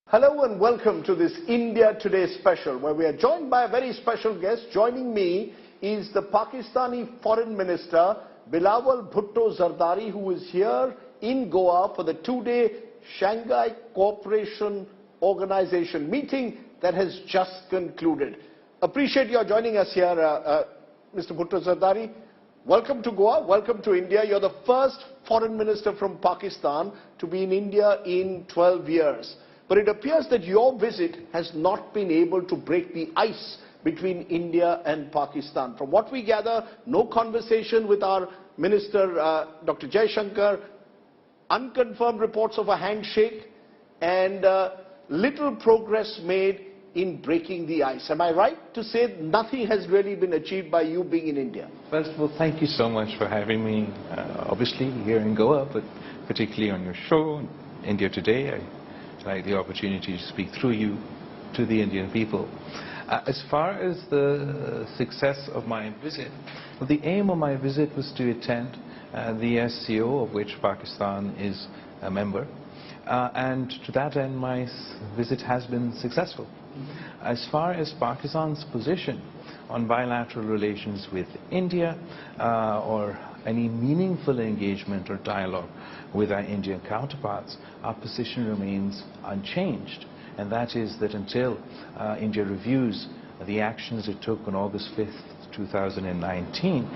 Hello and welcome to this India Today special, where we are joined by a very special guest. Joining me is the Pakistani Foreign Minister, Bilawal Bhutto Zardari, who is here in Goa for the two-day Shanghai Cooperation Organization meeting that has just concluded. Appreciate your joining us here, Mr. Bhutto Zardari. Welcome to Goa, welcome to India. You're the first Foreign Minister from Pakistan to be in India in 12 years. But it appears that your visit has not been able to break the ice between India and Pakistan. From what we gather, no conversation with our Minister, Dr. Jaishankar, unconfirmed reports of a handshake, and little progress made in breaking the ice. Am I right to say nothing has really been achieved by you being in India? First of all, thank you so much for having me, obviously here in Goa, but particularly on your show, India Today. I like the opportunity to speak through you to the Indian people. As far as the success of my visit, well, the aim of my visit was to attend the SCO, of which Pakistan is a member, and to that end my visit has been successful. As far as Pakistan's position on bilateral relations with India or any meaningful engagement or dialogue with our Indian counterparts, our position remains unchanged, and that is that until India reviews the actions it took on August 5th, 2019,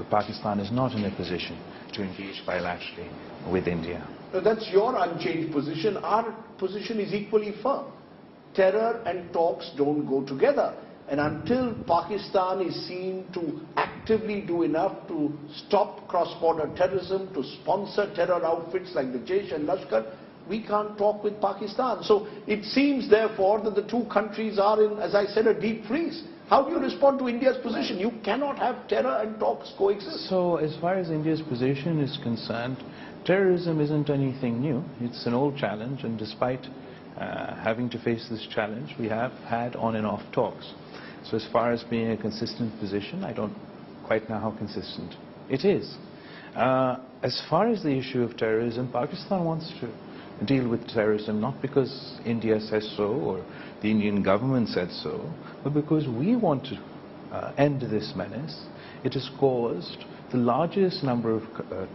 Pakistan is not in a position to engage bilaterally with India. So that's your unchanged position. Our position is equally firm. Terror and talks don't go together. And until Pakistan is seen to actively do enough to stop cross-border terrorism, to sponsor terror outfits like the Jaish and Lashkar, we can't talk with Pakistan. So it seems, therefore, that the two countries are in, as I said, a deep freeze. How do you respond to India's position? You cannot have terror and talks coexist. So as far as India's position is concerned, terrorism isn't anything new. It's an old challenge, and despite having to face this challenge, we have had on and off talks. So as far as being a consistent position, I don't quite know how consistent it is. As far as the issue of terrorism, Pakistan wants to deal with terrorism not because India says so or the Indian government said so, but because we want to end this menace. It has caused the largest number of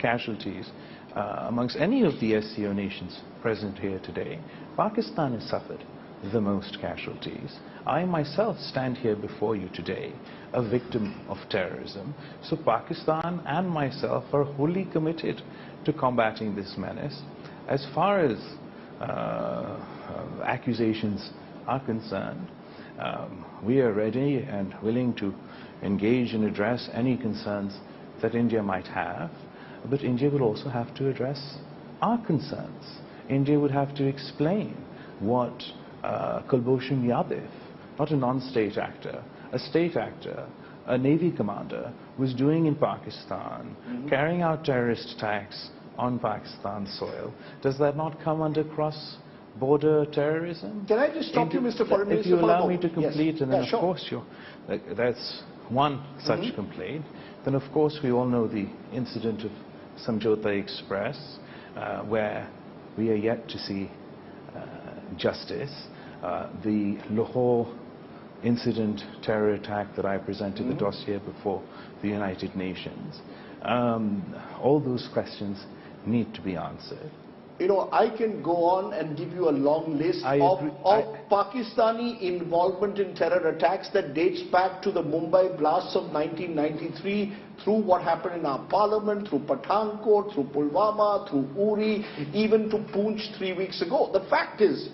casualties amongst any of the SCO nations present here today. Pakistan has suffered the most casualties. I myself stand here before you today, a victim of terrorism. So Pakistan and myself are wholly committed to combating this menace. As far as accusations are concerned, we are ready and willing to engage and address any concerns that India might have, but India will also have to address our concerns. India would have to explain what Kulbhushan Yadav, not a non-state actor, a state actor, a Navy commander, was doing in Pakistan, carrying out terrorist attacks on Pakistan's soil. Does that not come under cross-border terrorism? Can I just stop you, Mr. Foreign Minister? If you allow me to complete, yes. and then sure. of course that's one such complaint. Then of course we all know the incident of Samjhauta Express, where we are yet to see justice. The Lahore incident, terror attack that I presented the dossier before the United Nations. All those questions need to be answered. You know, I can go on and give you a long list of Pakistani involvement in terror attacks that dates back to the Mumbai blasts of 1993, through what happened in our parliament, through Pathankot, through Pulwama, through Uri, even to Poonch 3 weeks ago. The fact is,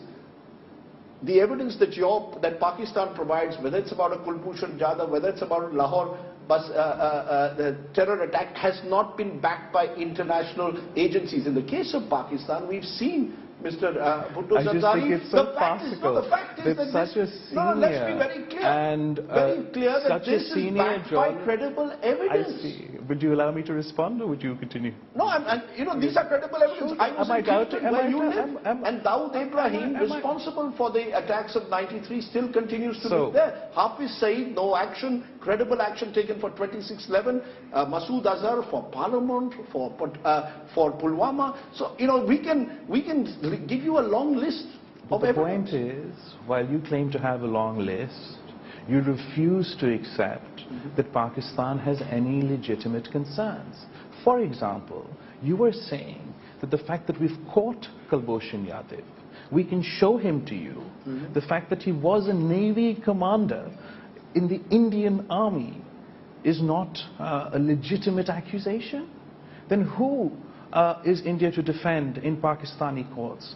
the evidence that Pakistan provides, whether it's about a Kulbhushan Yadav, whether it's about Lahore the terror attack, has not been backed by international agencies. In the case of Pakistan, we've seen, Mr. Bhutto Zardari, I just think it's so farcical that such a senior let's be very clear, that this is backed by credible evidence. I see. Would you allow me to respond, or would you continue? No, you know, these are credible evidence. Sure. I was in Kingston where you live, and Dawood Ibrahim, responsible for the attacks of '93, still continues to be there. Hafiz Saeed, no action. credible action taken for 2611, Masood Azhar for Parliament, for Pulwama. So, you know, we can give you a long list of evidence. The point is, while you claim to have a long list, you refuse to accept that Pakistan has any legitimate concerns. For example, you were saying that the fact that we've caught Kulbhushan Yadav, we can show him to you. The fact that he was a Navy commander in the Indian Army is not a legitimate accusation. Then who is India to defend in Pakistani courts?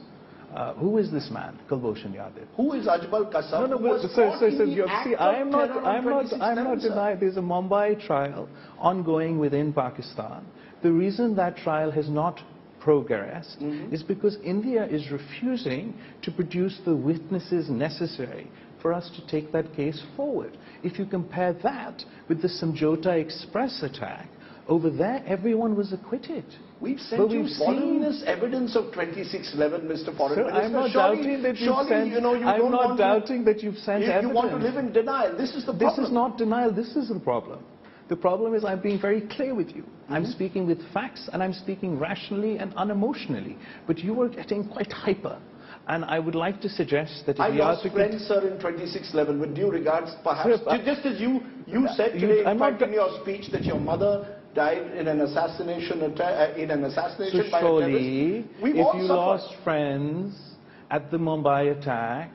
Who is this man, Kulbhushan Yadav? Who is Ajmal Kasam? No, but see, I'm not denying there's a Mumbai trial ongoing within Pakistan. The reason that trial has not progressed is because India is refusing to produce the witnesses necessary for us to take that case forward. If you compare that with the Samjhota Express attack, over there everyone was acquitted. We've sent you voluminous evidence of 2611, Mr. Foreign Minister. I'm not doubting that you've sent. I'm not doubting that you've sent evidence. You want to live in denial. This is the problem. This is not denial. This is the problem. The problem is I'm being very clear with you. I'm speaking with facts and I'm speaking rationally and unemotionally. But you are getting quite hyper. And I would like to suggest that if we are to... I lost friends, sir, in 2611, with due regards, perhaps. Just as you said today, in fact, in your speech, that your mother died in an assassination by a terrorist. If you lost friends at the Mumbai attack,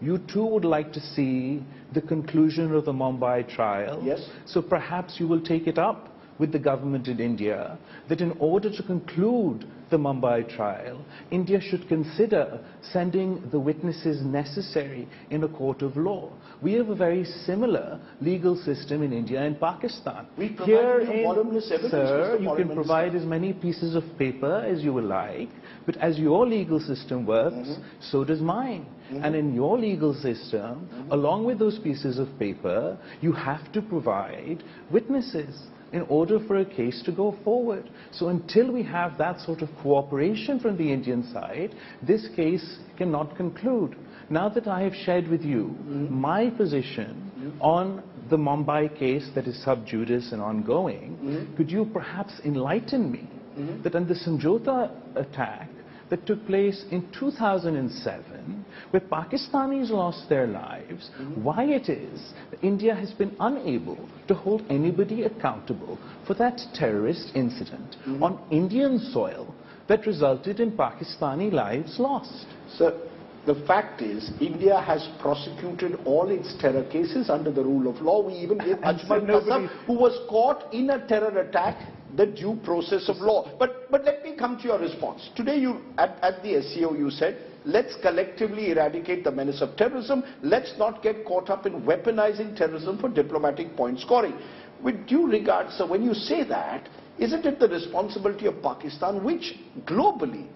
you too would like to see the conclusion of the Mumbai trial. Yes. So perhaps you will take it up with the government in India that in order to conclude the Mumbai trial, India should consider sending the witnesses necessary in a court of law. We have a very similar legal system in India and Pakistan. We provide you voluminous evidence, sir, Mr. you can provide as many pieces of paper as you would like, but as your legal system works, so does mine. And in your legal system, along with those pieces of paper, you have to provide witnesses in order for a case to go forward. So until we have that sort of cooperation from the Indian side, this case cannot conclude. Now that I have shared with you my position on the Mumbai case that is sub judice and ongoing, could you perhaps enlighten me that on the Samjhota attack that took place in 2007, where Pakistanis lost their lives, why it is that India has been unable to hold anybody accountable for that terrorist incident on Indian soil that resulted in Pakistani lives lost? Sir, the fact is, India has prosecuted all its terror cases under the rule of law. We even gave Ajmal Kasam, who was caught in a terror attack, the due process of law. But let me come to your response. Today, at the SCO, you said, let's collectively eradicate the menace of terrorism. Let's not get caught up in weaponizing terrorism for diplomatic point scoring. With due regard, sir, when you say that, isn't it the responsibility of Pakistan, which globally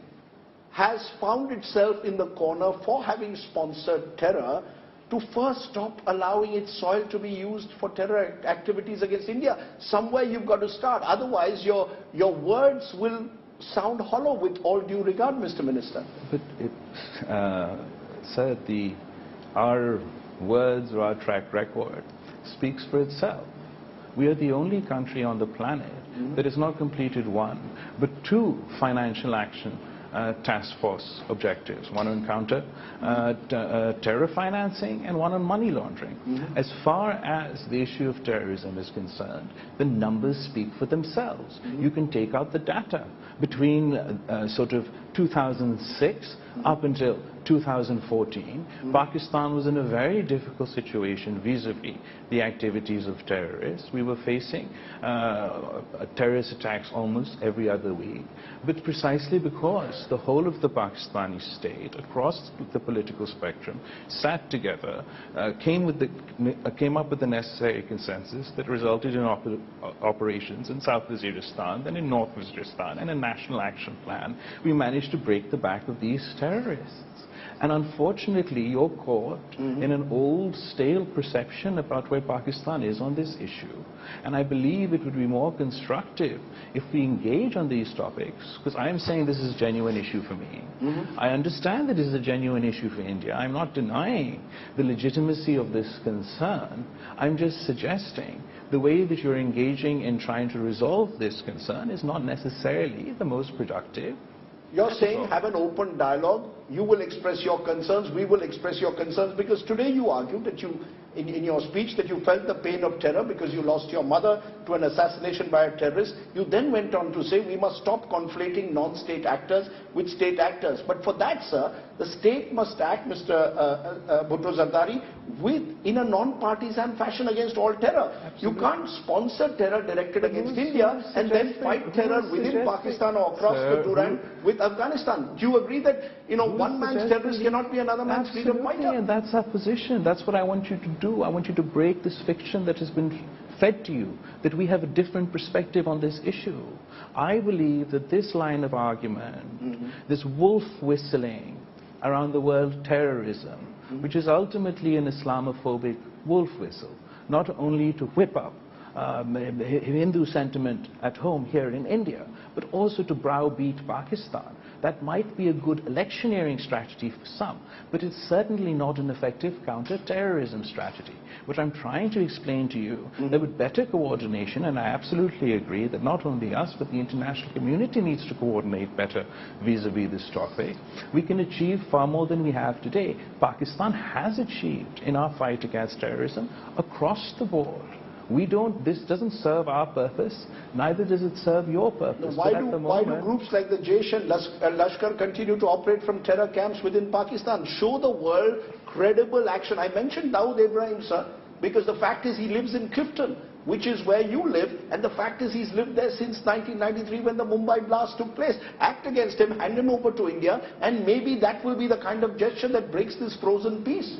has found itself in the corner for having sponsored terror, to first stop allowing its soil to be used for terror activities against India? Somewhere you've got to start. Otherwise, your words will sound hollow, with all due regard, Mr. Minister. But sir, our words or our track record speaks for itself. We are the only country on the planet that has not completed one, but two financial action task force objectives, one on terror financing and one on money laundering. As far as the issue of terrorism is concerned, the numbers speak for themselves. You can take out the data between sort of 2006 up until 2014. Pakistan was in a very difficult situation vis-a-vis the activities of terrorists. We were facing terrorist attacks almost every other week, but precisely because the whole of the Pakistani state, across the political spectrum, sat together, came up with the necessary consensus that resulted in operations in South Waziristan, then in North Waziristan, and a national action plan, we managed to break the back of these terrorists. And unfortunately, you're caught in an old, stale perception about where Pakistan is on this issue. And I believe it would be more constructive if we engage on these topics, because I'm saying this is a genuine issue for me. I understand that this is a genuine issue for India. I'm not denying the legitimacy of this concern. I'm just suggesting the way that you're engaging in trying to resolve this concern is not necessarily the most productive. You're saying have an open dialogue, you will express your concerns, we will express your concerns, because today you argued that you, in your speech, that you felt the pain of terror because you lost your mother to an assassination by a terrorist. You then went on to say we must stop conflating non-state actors with state actors. But for that, sir, the state must act, Mr. Bhutto Zardari, in a non-partisan fashion against all terror. Absolutely. You can't sponsor terror directed against India and then fight terror within Pakistan or across the Durand with Afghanistan. Do you agree that, one man's terrorist cannot be another man's freedom fighter? And that's our position. That's what I want you to do. I want you to break this fiction that has been fed to you, that we have a different perspective on this issue. I believe that this line of argument, this wolf whistling around the world terrorism, which is ultimately an Islamophobic wolf whistle, not only to whip up Hindu sentiment at home here in India, but also to browbeat Pakistan. That might be a good electioneering strategy for some, but it's certainly not an effective counter-terrorism strategy. What I'm trying to explain to you, that with better coordination, and I absolutely agree that not only us, but the international community needs to coordinate better vis-a-vis this topic, we can achieve far more than we have today. Pakistan has achieved in our fight against terrorism across the board. This doesn't serve our purpose, neither does it serve your purpose. Why do groups like the Jaish and Lashkar continue to operate from terror camps within Pakistan? Show the world credible action. I mentioned Dawood Ibrahim, sir, because the fact is he lives in Clifton, which is where you live, and the fact is he's lived there since 1993 when the Mumbai blast took place. Act against him, hand him over to India, and maybe that will be the kind of gesture that breaks this frozen peace.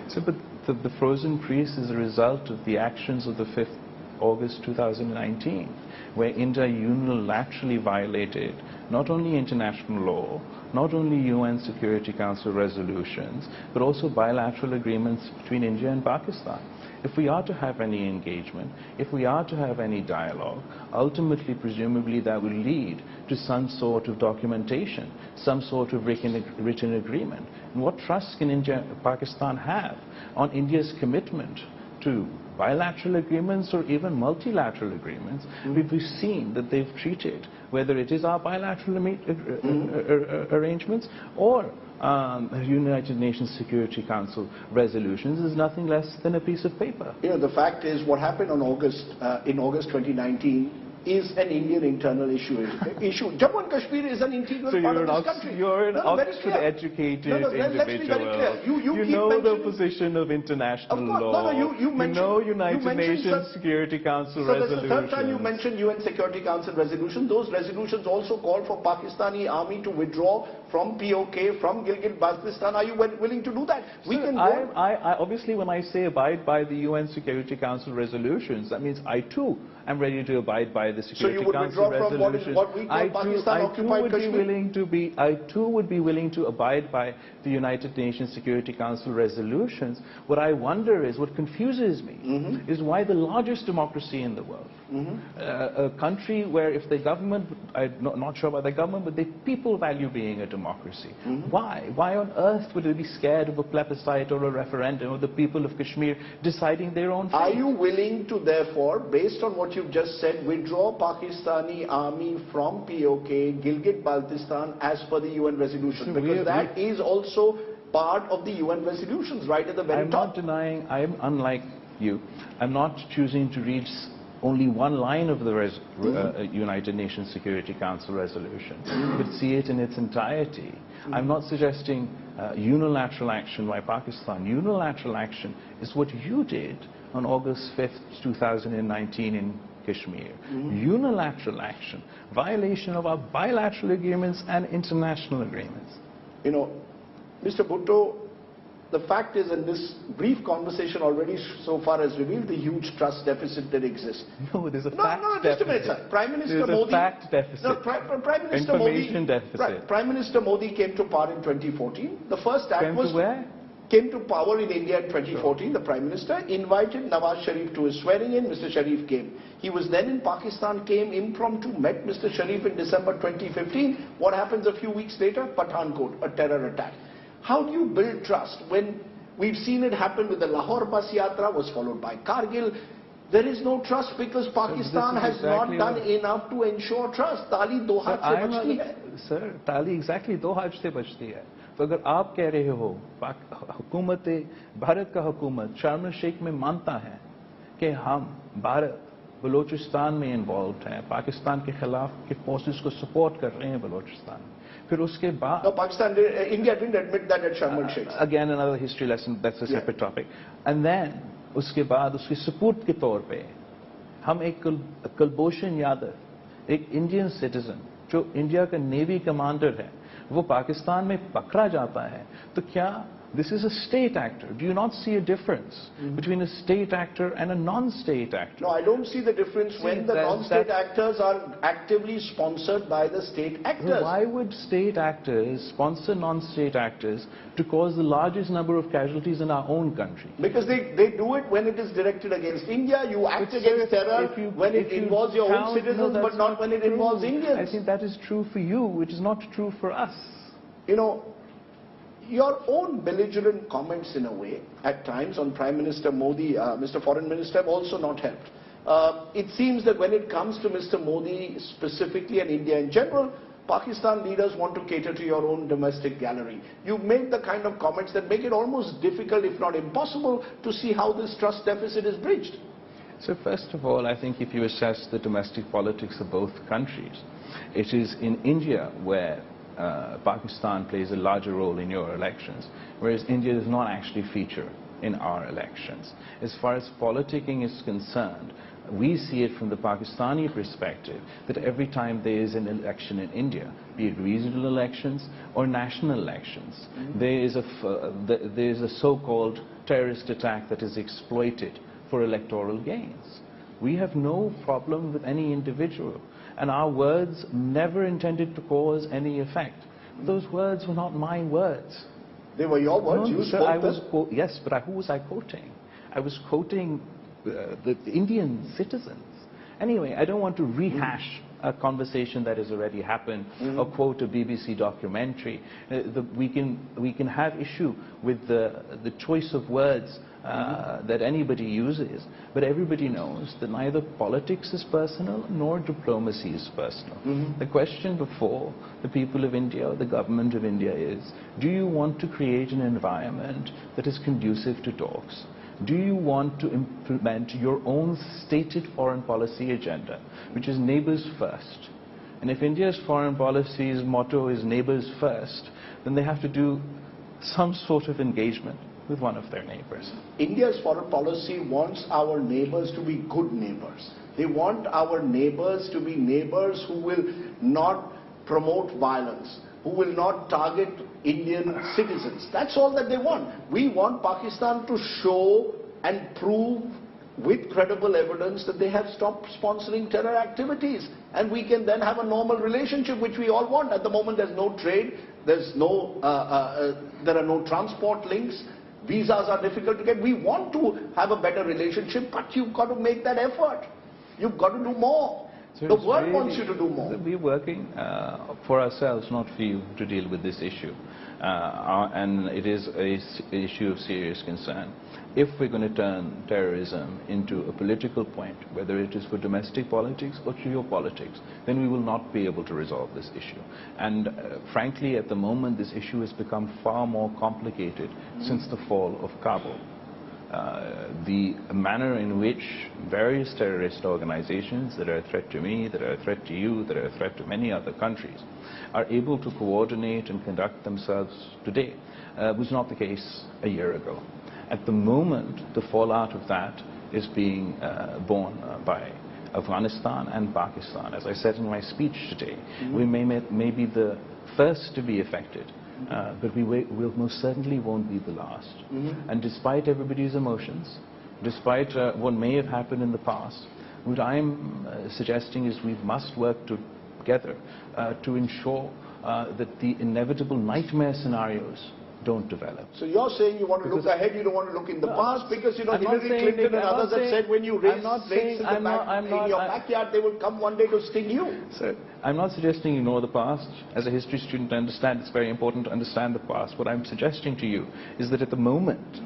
So, but the frozen peace is a result of the actions of the 5th August 2019, where India unilaterally violated not only international law, not only UN Security Council resolutions, but also bilateral agreements between India and Pakistan. If we are to have any engagement, if we are to have any dialogue, ultimately, presumably, that will lead to some sort of documentation, some sort of written agreement. And what trust can India and Pakistan have on India's commitment to bilateral agreements or even multilateral agreements? We've seen that they've treated, whether it is our bilateral arrangements or United Nations Security Council resolutions, is nothing less than a piece of paper. The fact is, what happened in August 2019 is an Indian internal issue. Jammu and Kashmir is an integral part of this country. You're an Oxford-educated individual. Let's be very clear. You know the position of international law. You know United Nations Security Council resolutions. The third time you mentioned UN Security Council resolution. Those resolutions also call for Pakistani army to withdraw from POK, from Gilgit-Baltistan. Are you willing to do that? Obviously, when I say abide by the UN Security Council resolutions, that means I too am ready to abide by the Security Council resolutions. What we call Pakistan-occupied Kashmir? I too would be willing to abide by the United Nations Security Council resolutions. What I wonder is, what confuses me, is why the largest democracy in the world, a country where if the government, I'm not sure about the government, but the people value being a democracy. Why on earth would they be scared of a plebiscite or a referendum of the people of Kashmir deciding their own fate? Are you willing to, therefore, based on what you've just said, withdraw Pakistani army from POK, Gilgit-Baltistan, as per the UN resolution? Because that is also part of the UN resolutions, right at the very top. I'm not denying, I'm unlike you. I'm not choosing to read only one line of the United Nations Security Council resolution, but see it in its entirety. I'm not suggesting unilateral action by Pakistan. Unilateral action is what you did on August 5th, 2019 in Kashmir. Unilateral action, violation of our bilateral agreements and international agreements. Mr. Bhutto, the fact is, and this brief conversation already so far has revealed the huge trust deficit that exists. No, there's a fact deficit. Just a minute, sir. Prime Minister There's Modi... a fact deficit. No, Prime Minister Information Modi... deficit. Right, Prime Minister Modi came to power in 2014. The first act Came was... to where? Came to power in India in 2014, the Prime Minister invited Nawaz Sharif to his swearing in. Mr. Sharif came. He was then in Pakistan, came impromptu, met Mr. Sharif in December 2015. What happens a few weeks later? Pathankot, a terror attack. How do you build trust when we've seen it happen with the Lahore Bus Yatra, was followed by Kargil? There is no trust because Pakistan has not done enough to ensure trust. Tali do haath se bachti hai. Sir, tali exactly do haath se bachti hai. तो अगर आप कह रहे हो हुकूमत भारत का हुकूमत शर्म शेख में मानता है कि हम भारत बलूचिस्तान में इन्वॉल्व हैं, पाकिस्तान के खिलाफ के फोर्सेस को सपोर्ट कर रहे हैं बलूचिस्तान, फिर उसके बाद Pakistan, India didn't admit that at Sharm el-Sheikh. Again another history lesson, that's a separate topic. And then उसके बाद उसके सपूत के तौर पे हम एक कुलभूषण यादव, एक इंडियन सिटीजन जो इंडिया का नेवी कमांडर है, वो पाकिस्तान में पकड़ा जाता है, तो क्या this is a state actor? Do you not see a difference between a state actor and a non-state actor? No, I don't see the difference when the non-state actors are actively sponsored by the state actors. Why would state actors sponsor non-state actors to cause the largest number of casualties in our own country? Because they do it when it is directed against India. You act against terror when it involves your own citizens, but not when it involves Indians. I think that is true for you, which is not true for us. You know, your own belligerent comments in a way at times on Prime Minister Modi, Mr. Foreign Minister, have also not helped. It seems that when it comes to Mr. Modi specifically and India in general, Pakistan leaders want to cater to your own domestic gallery. You've made the kind of comments that make it almost difficult, if not impossible, to see how this trust deficit is bridged. So first of all, I think if you assess the domestic politics of both countries, it is in India where Pakistan plays a larger role in your elections, whereas India does not actually feature in our elections. As far as politicking is concerned, we see it from the Pakistani perspective that every time there is an election in India, be it regional elections or national elections, there is a so-called terrorist attack that is exploited for electoral gains. We have no problem with any individual, and our words never intended to cause any effect. Those words were not my words. They were your words? No, sir, yes, but who was I quoting? I was quoting the Indian citizens. Anyway, I don't want to rehash a conversation that has already happened or quote a BBC documentary. We can have issue with the choice of words that anybody uses, but everybody knows that neither politics is personal nor diplomacy is personal. The question before the people of India or the government of India is, do you want to create an environment that is conducive to talks? Do you want to implement your own stated foreign policy agenda, which is neighbors first? And if India's foreign policy's motto is neighbors first, then they have to do some sort of engagement with one of their neighbors. India's foreign policy wants our neighbors to be good neighbors. They want our neighbors to be neighbors who will not promote violence, who will not target Indian citizens. That's all that they want. We want Pakistan to show and prove with credible evidence that they have stopped sponsoring terror activities, and we can then have a normal relationship, which we all want. At the moment there's no trade, there's no, there are no transport links, visas are difficult to get. We want to have a better relationship, but you've got to make that effort. You've got to do more. So the world wants you to do more. We're working for ourselves, not for you, to deal with this issue. And it is an issue of serious concern. If we're going to turn terrorism into a political point, whether it is for domestic politics or geopolitics, then we will not be able to resolve this issue. And frankly, at the moment, this issue has become far more complicated since the fall of Kabul. The manner in which various terrorist organizations that are a threat to me, that are a threat to you, that are a threat to many other countries, are able to coordinate and conduct themselves today was not the case a year ago. At the moment, the fallout of that is being borne by Afghanistan and Pakistan. As I said in my speech today, we may be the first to be affected but we'll most certainly won't be the last. And despite everybody's emotions, despite what may have happened in the past, what I'm suggesting is we must work together to ensure that the inevitable nightmare scenarios don't develop. So you're saying you want to look ahead, you don't want to look in the past, because you know Hillary Clinton and others have said when you raise snakes in your backyard, they will come one day to sting you. So I'm not suggesting ignore the past. As a history student, I understand it's very important to understand the past. What I'm suggesting to you is that at the moment,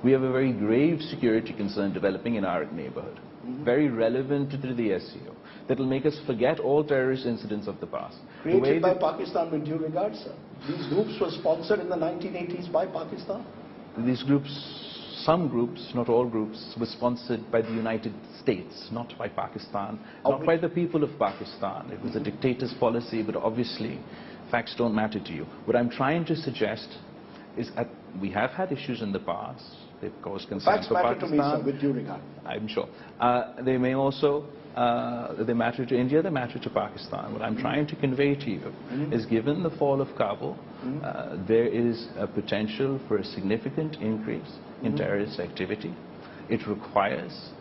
we have a very grave security concern developing in our neighborhood, very relevant to the SCO, that will make us forget all terrorist incidents of the past. Created by Pakistan, with due regard, sir. These groups were sponsored in the 1980s by Pakistan? These groups, some groups, not all groups, were sponsored by the United States, not by Pakistan, not by the people of Pakistan. It was a dictator's policy, but obviously facts don't matter to you. What I'm trying to suggest is that we have had issues in the past. They've caused concern for Pakistan. Facts matter to me, sir, with due regard. I'm sure. They may also, they matter to India, they matter to Pakistan. What I'm trying to convey to you is, given the fall of Kabul, there is a potential for a significant increase in terrorist activity. It requires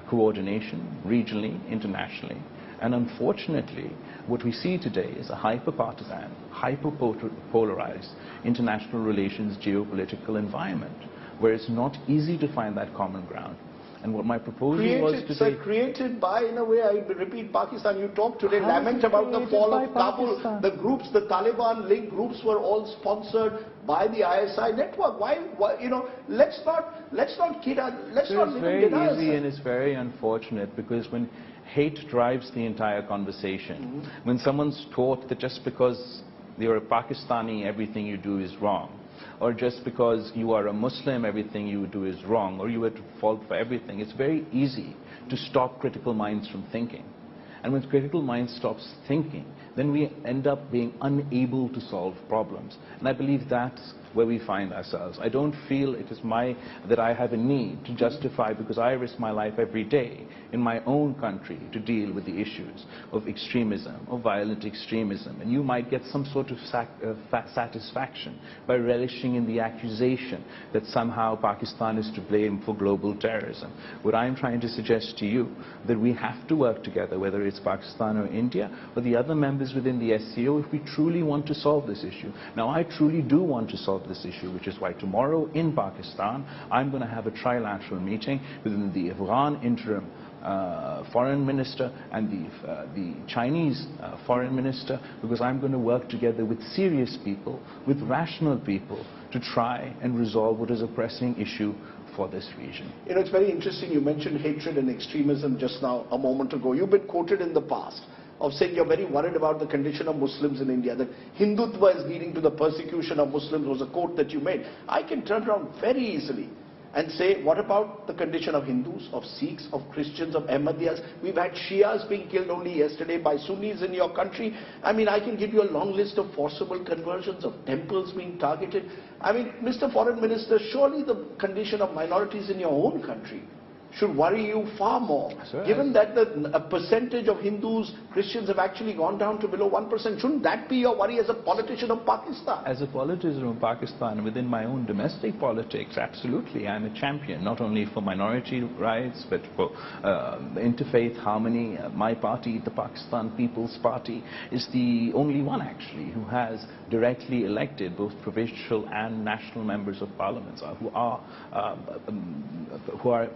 coordination regionally, internationally. And unfortunately, what we see today is a hyper-partisan, hyper-polarized international relations geopolitical environment, where it's not easy to find that common ground. And what my proposal was today... Sir, created by, in a way, I repeat, Pakistan. You talked today, lament about the fall of Kabul. The groups, the Taliban-linked groups were all sponsored by the ISI network. Why you know, let's not kid us, let's not live in denial. It's very easy and it's very unfortunate, because when hate drives the entire conversation, when someone's taught that just because you're a Pakistani, everything you do is wrong, or just because you are a Muslim, everything you do is wrong, or you are at fault for everything, it's very easy to stop critical minds from thinking. And when critical mind stops thinking, then we end up being unable to solve problems. And I believe that's where we find ourselves. I don't feel it is that I have a need to justify, because I risk my life every day in my own country to deal with the issues of extremism, of violent extremism. And you might get some sort of satisfaction by relishing in the accusation that somehow Pakistan is to blame for global terrorism. What I'm trying to suggest to you, that we have to work together, whether it's Pakistan or India or the other members within the SCO, if we truly want to solve this issue. Now, I truly do want to solve this issue, which is why tomorrow in Pakistan, I'm going to have a trilateral meeting within the Afghan interim foreign minister and the Chinese foreign minister, because I'm going to work together with serious people, with rational people, to try and resolve what is a pressing issue for this region. You know, it's very interesting. You mentioned hatred and extremism just now, a moment ago. You've been quoted in the past of saying you're very worried about the condition of Muslims in India, that Hindutva is leading to the persecution of Muslims, was a quote that you made. I can turn around very easily and say, what about the condition of Hindus, of Sikhs, of Christians, of Ahmadiyas? We've had Shias being killed only yesterday by Sunnis in your country. I mean, I can give you a long list of forcible conversions, of temples being targeted. I mean, Mr. Foreign Minister, surely the condition of minorities in your own country should worry you far more. Given that a percentage of Hindus, Christians have actually gone down to below 1%, shouldn't that be your worry as a politician of Pakistan? As a politician of Pakistan, within my own domestic politics, absolutely, I'm a champion, not only for minority rights, but for interfaith harmony. My party, the Pakistan People's Party, is the only one actually who has directly elected both provincial and national members of parliament who are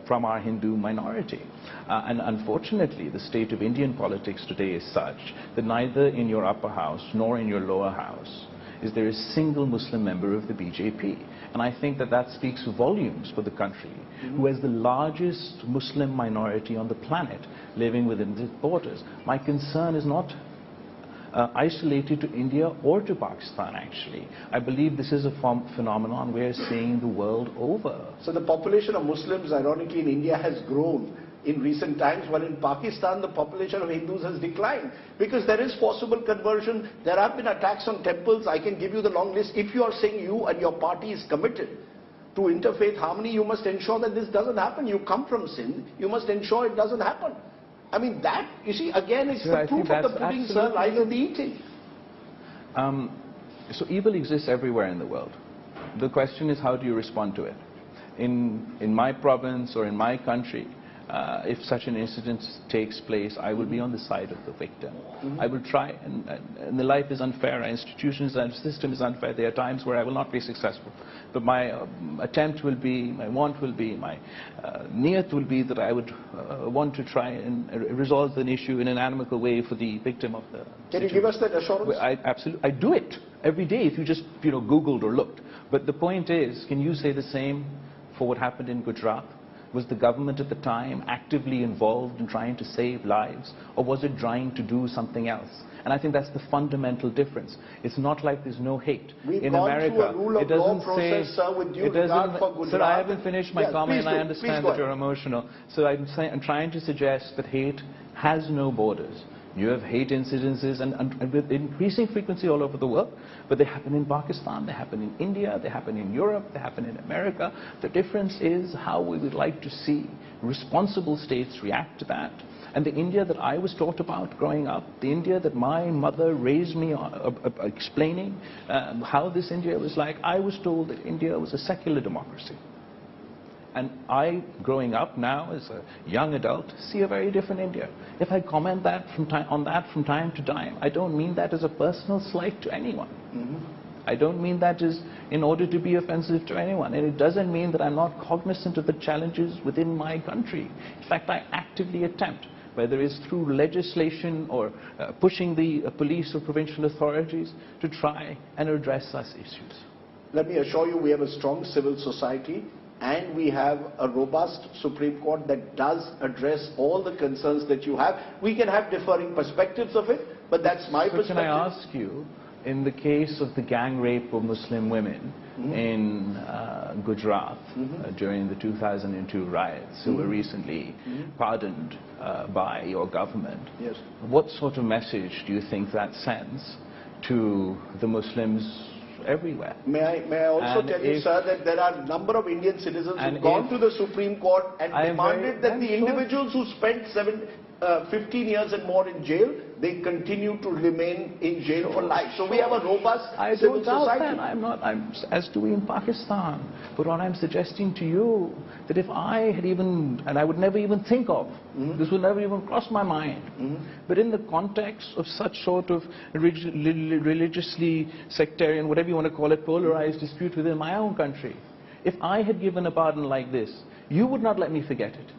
from our Hindu minority. And unfortunately, the state of Indian politics today is such that neither in your upper house nor in your lower house is there a single Muslim member of the BJP. And I think that that speaks volumes for the country, who has the largest Muslim minority on the planet living within its borders. My concern is not isolated to India or to Pakistan, actually. I believe this is a phenomenon we're seeing the world over. So the population of Muslims, ironically, in India has grown in recent times, while in Pakistan the population of Hindus has declined, because there is forcible conversion, there have been attacks on temples. I can give you the long list. If you are saying you and your party is committed to interfaith harmony, you must ensure that this doesn't happen. You come from Sindh, you must ensure it doesn't happen. I mean, that, you see, again, it's the proof of the pudding, sir, lies in the eating. So evil exists everywhere in the world. The question is, how do you respond to it? In my province or in my country, if such an incident takes place, I will be on the side of the victim. I will try, and the life is unfair, our institutions and system is unfair. There are times where I will not be successful. But my attempt will be, my want will be, my niyat will be that I would want to try and resolve an issue in an amicable way for the victim of the situation. Can you give us that assurance? I do it every day if you just Googled or looked. But the point is, can you say the same for what happened in Gujarat? Was the government at the time actively involved in trying to save lives, or was it trying to do something else? And I think that's the fundamental difference. It's not like there's no hate. In America, it doesn't say... Sir, I haven't finished my comment, and I understand that you're emotional. So I'm trying to suggest that hate has no borders. You have hate incidences and with increasing frequency all over the world, but they happen in Pakistan, they happen in India, they happen in Europe, they happen in America. The difference is how we would like to see responsible states react to that. And the India that I was taught about growing up, the India that my mother raised me explaining how this India was like, I was told that India was a secular democracy. And I, growing up now as a young adult, see a very different India. If I comment on that from time to time, I don't mean that as a personal slight to anyone. I don't mean that as in order to be offensive to anyone. And it doesn't mean that I'm not cognizant of the challenges within my country. In fact, I actively attempt, whether it's through legislation or pushing the police or provincial authorities, to try and address such issues. Let me assure you, we have a strong civil society. And we have a robust Supreme Court that does address all the concerns that you have. We can have differing perspectives of it, but that's my perspective. Can I ask you, in the case of the gang rape of Muslim women in Gujarat during the 2002 riots, who were recently pardoned by your government, what sort of message do you think that sends to the Muslims everywhere? May I also tell you, sir, that there are a number of Indian citizens who've gone to the Supreme Court and demanded that the individuals who spent 15 years and more in jail, they continue to remain in jail for life. So we have a robust civil society. I'm as do we in Pakistan. But what I'm suggesting to you, that if I had even, and I would never even think of, this would never even cross my mind, but in the context of such sort of religiously sectarian, whatever you want to call it, polarized dispute within my own country, if I had given a pardon like this, you would not let me forget it.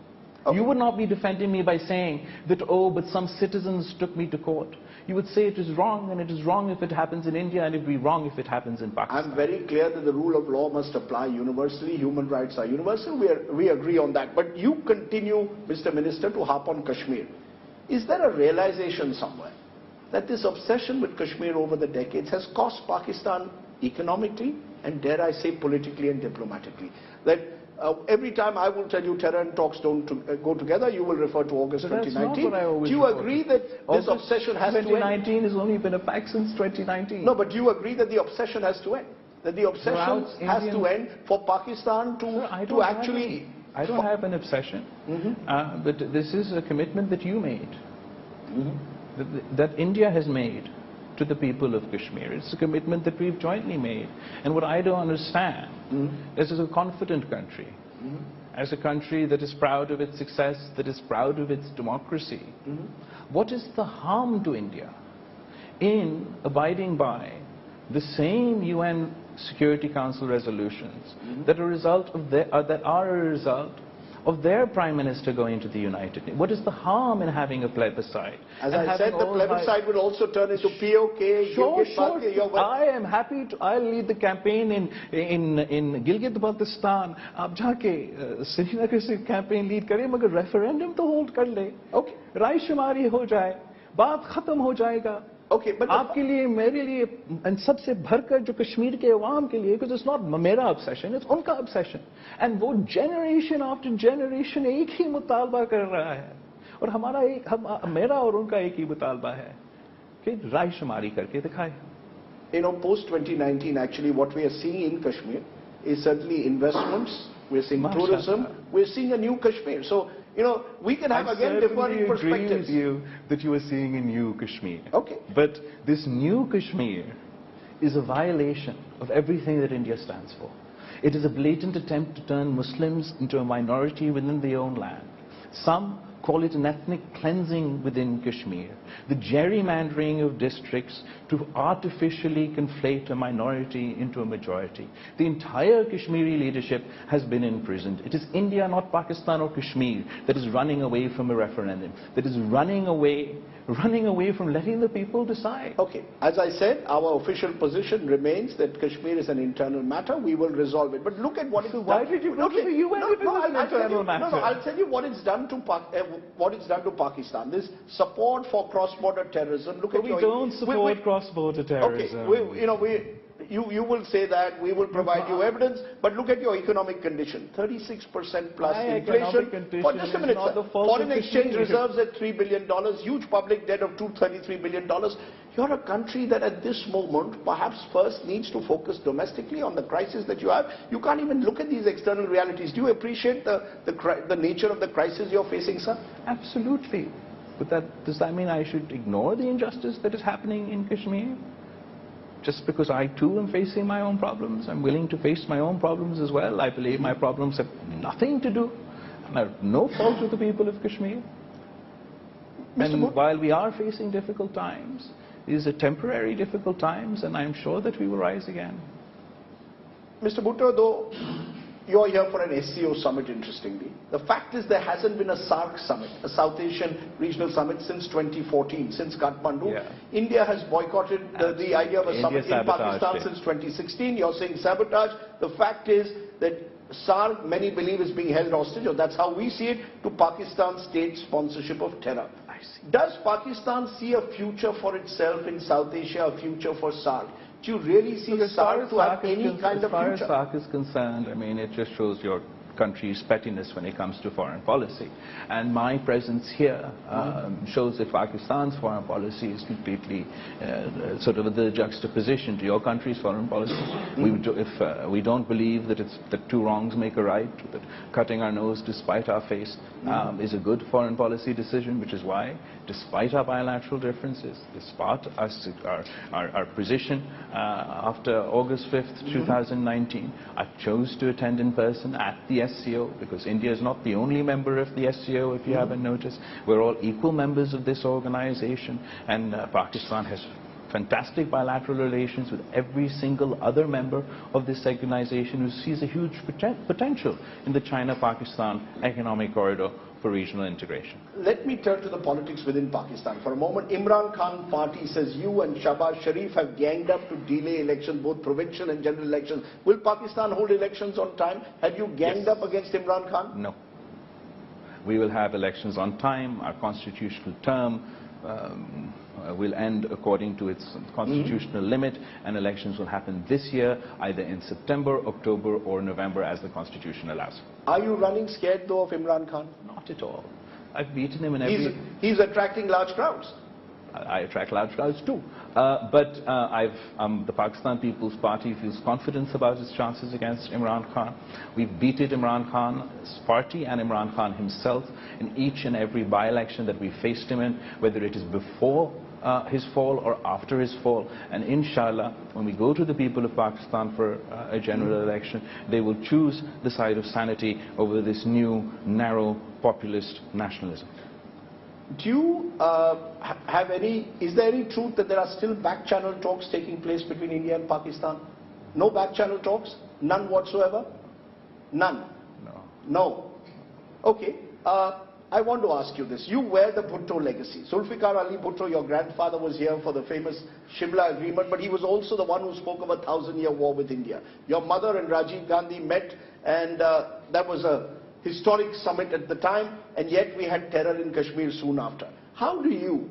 You would not be defending me by saying that, oh, but some citizens took me to court. You would say it is wrong, and it is wrong if it happens in India, and it would be wrong if it happens in Pakistan. I'm very clear that the rule of law must apply universally. Human rights are universal. We agree on that. But you continue, Mr. Minister, to harp on Kashmir. Is there a realization somewhere that this obsession with Kashmir over the decades has cost Pakistan economically and, dare I say, politically and diplomatically? That every time I will tell you terror and talks don't go together, you will refer to August 2019. That's not what I always do you agree that this obsession has to end? 2019 has only been a fact since 2019. No, but do you agree that the obsession has to end? That the obsession has to end for Pakistan to actually... I don't have an obsession, but this is a commitment that you made, that India has made to the people of Kashmir. It's a commitment that we've jointly made. And what I don't understand is, as a confident country, as a country that is proud of its success, that is proud of its democracy, what is the harm to India in abiding by the same UN Security Council resolutions that are a result of their Prime Minister going to the United Nations? What is the harm in having a plebiscite? As I said, the plebiscite will also turn into POK, I am happy to, I'll lead the campaign in Gilgit-Baltistan. Aap jaake Srinagar se campaign lead kare, magar referendum to hold kar le. Okay. Rai shumari ho jaye. Baat khatam ho jayega. Okay, but आपके लिए, मेरे लिए, and सबसे भरकर जो कश्मीर के अवाम के लिए, because it's not मेरा obsession, it's उनका obsession, and वो generation after generation एक ही मुतालबा कर रहा है, और मेरा और उनका एक ही मुतालबा है कि रायशुमारी करके दिखाए. You know, post 2019, actually, what we are seeing in Kashmir is certainly investments. We're seeing tourism. We're seeing a new Kashmir. So, you know, we can have again differing perspectives. I agree with you that you are seeing a new Kashmir. Okay. But this new Kashmir is a violation of everything that India stands for. It is a blatant attempt to turn Muslims into a minority within their own land. Some call it an ethnic cleansing within Kashmir, the gerrymandering of districts to artificially conflate a minority into a majority. The entire Kashmiri leadership has been imprisoned. It is India, not Pakistan or Kashmir, that is running away from a referendum, that is running away from letting the people decide. Okay, as I said, our official position remains that Kashmir is an internal matter. We will resolve it. But look at what it's done. Why did you go to the UN if it was an internal matter? No, I'll tell you what it's done to Pakistan. This support for cross-border terrorism. Look at we don't support cross-border terrorism. Okay, you will say that, we will provide you evidence, but look at your economic condition. 36% plus inflation. Just a minute, sir. Foreign exchange reserves at $3 billion, huge public debt of $233 billion. You're a country that at this moment perhaps first needs to focus domestically on the crisis that you have. You can't even look at these external realities. Do you appreciate the nature of the crisis you're facing, sir? Absolutely. But does that mean I should ignore the injustice that is happening in Kashmir? Just because I too am facing my own problems, I'm willing to face my own problems as well. I believe my problems have nothing to do, and I have no fault with the people of Kashmir. And while we are facing difficult times, these are temporary difficult times, and I'm sure that we will rise again. Mr. Bhutto, though you're here for an SCO summit, interestingly, the fact is there hasn't been a SARC summit, a South Asian Regional Summit, since 2014, since Kathmandu. Yeah. India has boycotted the idea of a summit in Pakistan since 2016. You're saying sabotage. The fact is that SARC, many believe, is being held hostage, or that's how we see it, to Pakistan's state sponsorship of terror. Does Pakistan see a future for itself in South Asia, a future for SARC? Do you really see SARC to have any kind of future? As far as SARC is concerned, I mean, it just shows your country's pettiness when it comes to foreign policy. And my presence here shows that Pakistan's foreign policy is completely sort of the juxtaposition to your country's foreign policy. If we don't believe that two wrongs make a right, that cutting our nose to spite our face is a good foreign policy decision, which is why, despite our bilateral differences, despite our position after August 5th, 2019, I chose to attend in person at the SCO, because India is not the only member of the SCO, if you haven't noticed. We're all equal members of this organization, and Pakistan has fantastic bilateral relations with every single other member of this organization, who sees a huge potential in the China-Pakistan economic corridor for regional integration. Let me turn to the politics within Pakistan for a moment. Imran Khan party says you and Shahbaz Sharif have ganged up to delay elections, both provincial and general elections. Will Pakistan hold elections on time? Have you ganged up against Imran Khan? No. We will have elections on time. Our constitutional term will end according to its constitutional limit, and elections will happen this year, either in September, October or November, as the constitution allows. Are you running scared though of Imran Khan? Not at all. I've beaten him in every... He's attracting large crowds. I attract large crowds too. The Pakistan People's Party feels confidence about its chances against Imran Khan. We've beaten Imran Khan's party and Imran Khan himself in each and every by-election that we faced him in, whether it is before his fall or after his fall. And inshallah, when we go to the people of Pakistan for a general election, they will choose the side of sanity over this new, narrow, populist nationalism. Do you have is there any truth that there are still back-channel talks taking place between India and Pakistan? No back-channel talks? None whatsoever? None? No. No. Okay. I want to ask you this. You wear the Bhutto legacy. Zulfikar Ali Bhutto, your grandfather, was here for the famous Shimla Agreement, but he was also the one who spoke of a 1,000-year war with India. Your mother and Rajiv Gandhi met, and that was a historic summit at the time, and yet we had terror in Kashmir soon after. How do you,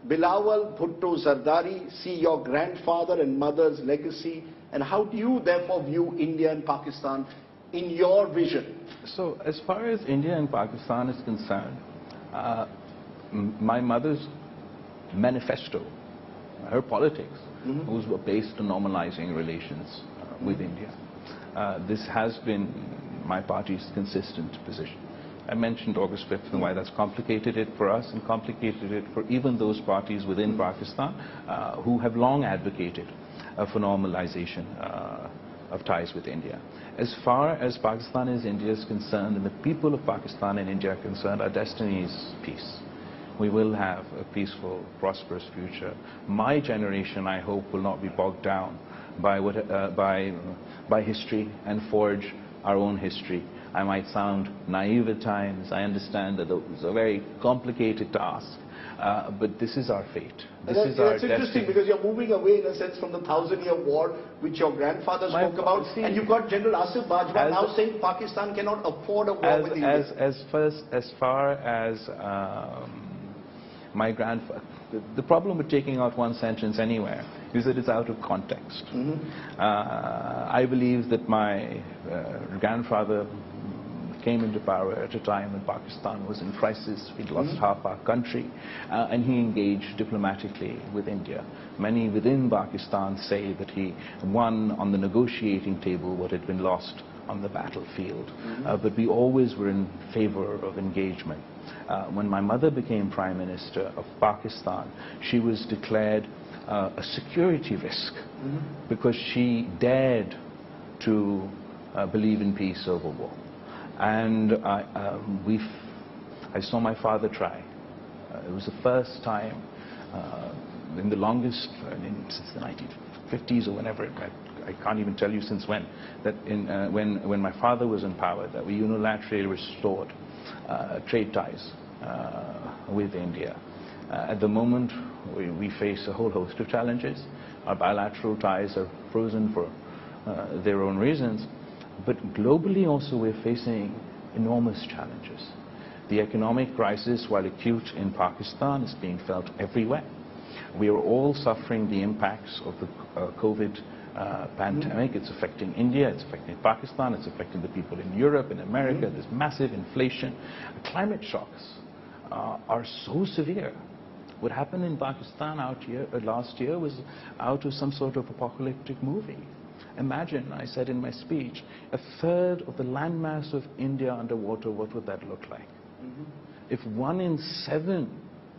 Bilawal Bhutto Zardari, see your grandfather and mother's legacy, and how do you therefore view India and Pakistan in your vision? So as far as India and Pakistan is concerned, my mother's manifesto, her politics, was based on normalizing relations with India. This has been my party's consistent position. I mentioned August 5th and why that's complicated it for us and complicated it for even those parties within Pakistan who have long advocated for normalization of ties with India. As far as Pakistan is India is concerned and the people of Pakistan and India are concerned, our destiny is peace. We will have a peaceful, prosperous future. My generation, I hope, will not be bogged down by history and forge our own history. I might sound naive at times. I understand that it's a very complicated task, but this is our fate. This is our destiny. It's interesting because you're moving away in a sense from the 1,000-year war which your grandfather spoke about, and you've got General Asif Bajwa now saying Pakistan cannot afford a war with India. As far as my grandfather, the problem with taking out one sentence anywhere is that it's out of context. I believe that my grandfather came into power at a time when Pakistan was in crisis. We'd lost half our country, and he engaged diplomatically with India. Many within Pakistan say that he won on the negotiating table what had been lost on the battlefield. But we always were in favor of engagement. When my mother became Prime Minister of Pakistan, she was declared a security risk because she dared to believe in peace over war. And I saw my father try. It was the first time in the longest, since the 1950s or whenever, I can't even tell you since when, that when my father was in power, that we unilaterally restored trade ties with India. At the moment, we face a whole host of challenges. Our bilateral ties are frozen for their own reasons. But globally also we're facing enormous challenges. The economic crisis, while acute in Pakistan, is being felt everywhere. We are all suffering the impacts of the COVID pandemic. It's affecting India, it's affecting Pakistan, it's affecting the people in Europe, in America. There's massive inflation. Climate shocks are so severe. What happened in Pakistan last year was out of some sort of apocalyptic movie. Imagine, I said in my speech, a third of the landmass of India underwater, what would that look like? If 1 in 7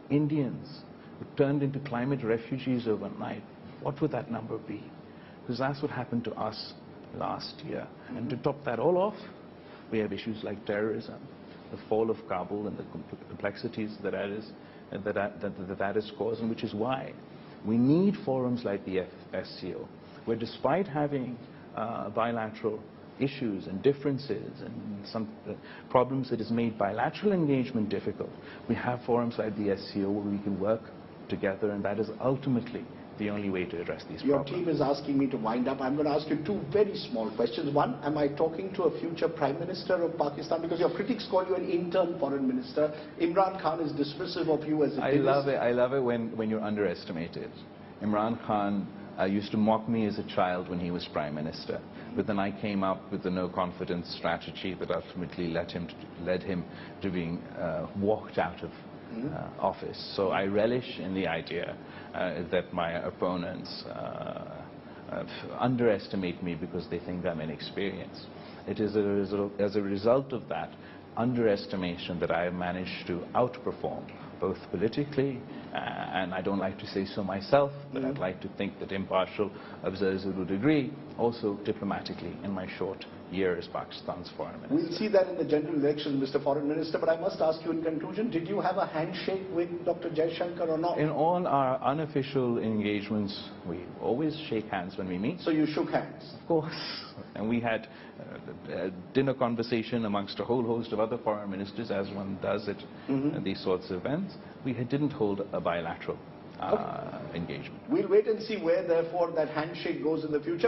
Indians were turned into climate refugees overnight, what would that number be? Because that's what happened to us last year. And to top that all off, we have issues like terrorism, the fall of Kabul and the complexities that is causing, which is why we need forums like the SCO, where despite having bilateral issues and differences and some problems that has made bilateral engagement difficult, we have forums like the SCO where we can work together, and that is ultimately the only way to address these problems. Your team is asking me to wind up. I'm going to ask you 2 very small questions. One, am I talking to a future Prime Minister of Pakistan? Because your critics call you an intern foreign minister. Imran Khan is dismissive of you as a love it. I love it when you're underestimated. Imran Khan used to mock me as a child when he was Prime Minister. But then I came up with the no-confidence strategy that ultimately led him to being walked out of office. So I relish in the idea that my opponents underestimate me because they think I'm inexperienced. It is as a result of that underestimation that I have managed to outperform, both politically, and I don't like to say so myself, but I'd like to think that impartial observers would agree, also diplomatically in my short year as Pakistan's foreign minister. We'll see that in the general election, Mr. Foreign Minister, but I must ask you in conclusion, did you have a handshake with Dr. Jaishankar or not? In all our unofficial engagements, we always shake hands when we meet. So you shook hands? Of course. And we had a dinner conversation amongst a whole host of other foreign ministers, as one does at these sorts of events. We didn't hold a bilateral engagement. We'll wait and see where, therefore, that handshake goes in the future.